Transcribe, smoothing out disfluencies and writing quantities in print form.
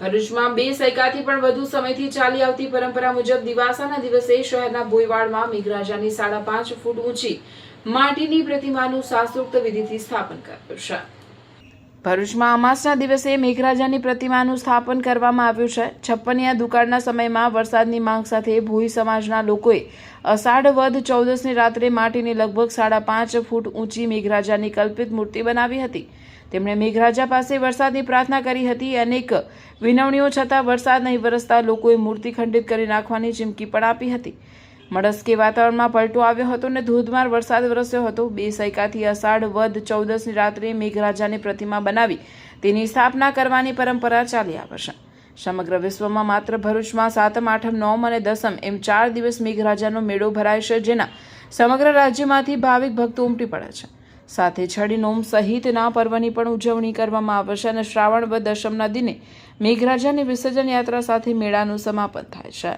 ભરૂચમાં 2 સૈકાથી પણ વધુ સમયથી ચાલી આવતી પરંપરા મુજબ દિવાસાના દિવસે શહેરના ભોયવાડમાં મેઘરાજાની 5.5 ફૂટ ઊંચી માટીની પ્રતિમાનું શાસ્ત્રોક્ત વિધિથી સ્થાપન કરાયું છે। ભરૂચમાં અમાસના દિવસે મેઘરાજાની પ્રતિમાનું સ્થાપન કરવામાં આવ્યું છે। છપ્પનિયા દુકાળના સમયમાં વરસાદની માંગ સાથે ભોઈ સમાજના લોકોએ અષાઢ વદ 14ની રાત્રે માટીની લગભગ 5.5 ફૂટ ઊંચી મેઘરાજાની કલ્પિત મૂર્તિ બનાવી હતી। તેમણે મેઘરાજા પાસે વરસાદની પ્રાર્થના કરી હતી। અનેક વિનવણીઓ છતાં વરસાદ નહીં વરસતા લોકોએ મૂર્તિ ખંડિત કરી નાખવાની ચીમકી પણ આપી હતી। મળસ્કે વાતાવરણમાં પલટો આવ્યો હતો અને ધોધમાર વરસાદ વરસ્યો હતો। 2 સૈકાથી અષાઢ વદ 14ની રાત્રે મેઘરાજાની પ્રતિમા બનાવી તેની સ્થાપના કરવાની પરંપરા ચાલી આવે છે। સમગ્ર વિશ્વમાં માત્ર ભરૂચમાં 7મ, 8મ, 9મ અને 10મ એમ 4 દિવસ મેઘરાજાનો મેળો ભરાય છે, જેના સમગ્ર રાજ્યમાંથી ભાવિક ભક્તો ઉમટી પડે છે। સાથે છડી નોમ સહિતના પર્વની પણ ઉજવણી કરવામાં આવે છે અને શ્રાવણ વદ દશમના દિને મેઘરાજાની વિસર્જન યાત્રા સાથે મેળાનું સમાપન થાય છે।